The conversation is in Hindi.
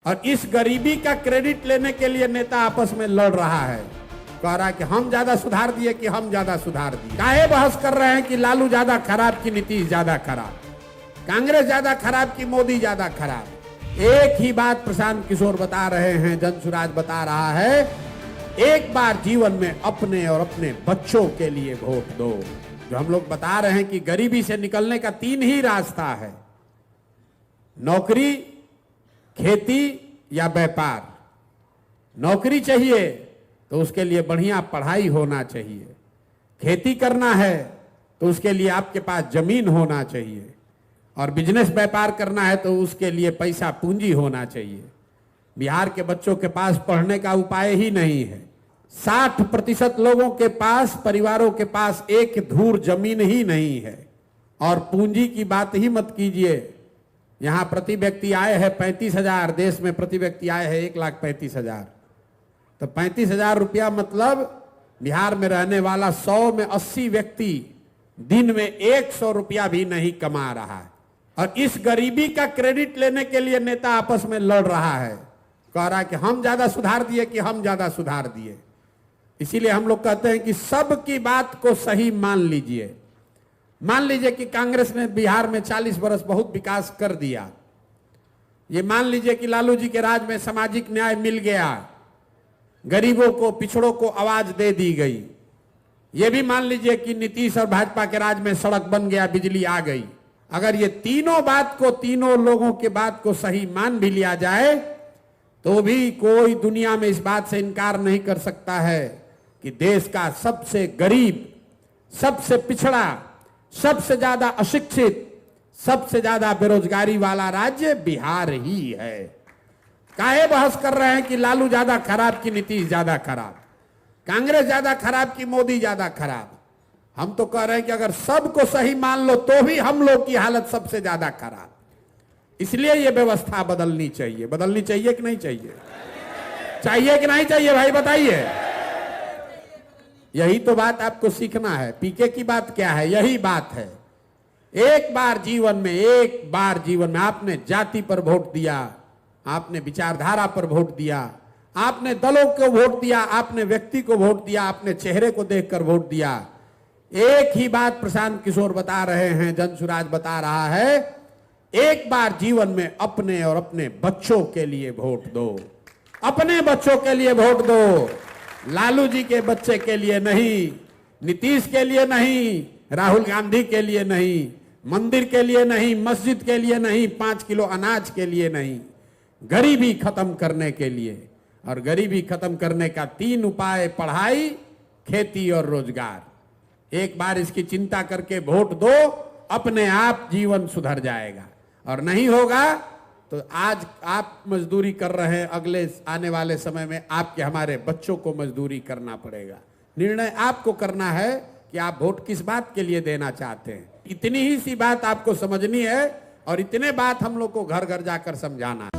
और इस गरीबी का क्रेडिट लेने के लिए नेता आपस में लड़ रहा है, कह रहा है कि हम ज्यादा सुधार दिए कि हम ज्यादा सुधार दिए। काहे बहस कर रहे हैं कि लालू ज्यादा खराब की नीतीश ज्यादा खराब, कांग्रेस ज्यादा खराब की मोदी ज्यादा खराब। एक ही बात प्रशांत किशोर बता रहे हैं, जनसुराज बता रहा है, एक बार जीवन में अपने और अपने बच्चों के लिए वोट दो। जो हम लोग बता रहे हैं कि गरीबी से निकलने का 3 ही रास्ता है, नौकरी, खेती या व्यापार। नौकरी चाहिए तो उसके लिए बढ़िया पढ़ाई होना चाहिए, खेती करना है तो उसके लिए आपके पास जमीन होना चाहिए, और बिजनेस व्यापार करना है तो उसके लिए पैसा पूंजी होना चाहिए। बिहार के बच्चों के पास पढ़ने का उपाय ही नहीं है। 60% लोगों के पास, परिवारों के पास एक धूर जमीन ही नहीं है। और पूंजी की बात ही मत कीजिए। यहां प्रति व्यक्ति आय है 35,000, देश में प्रति व्यक्ति आय है 1,35,000। तो 35,000 रुपया मतलब बिहार में रहने वाला 100 में 80 व्यक्ति दिन में 100 रुपया भी नहीं कमा रहा है। और इस गरीबी का क्रेडिट लेने के लिए नेता आपस में लड़ रहा है, कह रहा है कि हम ज्यादा सुधार दिए कि हम ज्यादा सुधार दिए। इसीलिए हम लोग कहते हैं कि सबकी बात को सही मान लीजिए। मान लीजिए कि कांग्रेस ने बिहार में 40 बरस बहुत विकास कर दिया। ये मान लीजिए कि लालू जी के राज में सामाजिक न्याय मिल गया, गरीबों को, पिछड़ों को आवाज दे दी गई। ये भी मान लीजिए कि नीतीश और भाजपा के राज में सड़क बन गया, बिजली आ गई। अगर ये तीनों बात को, तीनों लोगों के बात को सही मान भी लिया जाए तो भी कोई दुनिया में इस बात से इनकार नहीं कर सकता है कि देश का सबसे गरीब, सबसे पिछड़ा, सबसे ज्यादा अशिक्षित, सबसे ज्यादा बेरोजगारी वाला राज्य बिहार ही है। काहे बहस कर रहे हैं कि लालू ज्यादा खराब की नीतीश ज्यादा खराब, कांग्रेस ज्यादा खराब की मोदी ज्यादा खराब। हम तो कह रहे हैं कि अगर सबको सही मान लो तो भी हम लोग की हालत सबसे ज्यादा खराब। इसलिए यह व्यवस्था बदलनी चाहिए। बदलनी चाहिए कि नहीं चाहिए? चाहिए कि नहीं चाहिए भाई बताइए। यही तो बात आपको सीखना है। पीके की बात क्या है? यही बात है। एक बार जीवन में आपने जाति पर वोट दिया, आपने विचारधारा पर वोट दिया, आपने दलों को वोट दिया, आपने व्यक्ति को वोट दिया, आपने चेहरे को देखकर वोट दिया। एक ही बात प्रशांत किशोर बता रहे हैं, जनसुराज बता रहा है, एक बार जीवन में अपने और अपने बच्चों के लिए वोट दो। अपने बच्चों के लिए वोट दो, लालू जी के बच्चे के लिए नहीं, नीतीश के लिए नहीं, राहुल गांधी के लिए नहीं, मंदिर के लिए नहीं, मस्जिद के लिए नहीं, 5 किलो अनाज के लिए नहीं, गरीबी खत्म करने के लिए। और गरीबी खत्म करने का 3 उपाय, पढ़ाई, खेती और रोजगार। एक बार इसकी चिंता करके वोट दो, अपने आप जीवन सुधर जाएगा। और नहीं होगा तो आज आप मजदूरी कर रहे हैं, अगले आने वाले समय में आपके, हमारे बच्चों को मजदूरी करना पड़ेगा। निर्णय आपको करना है कि आप वोट किस बात के लिए देना चाहते हैं। इतनी ही सी बात आपको समझनी है और इतने बात हम लोग को घर घर जाकर समझाना है।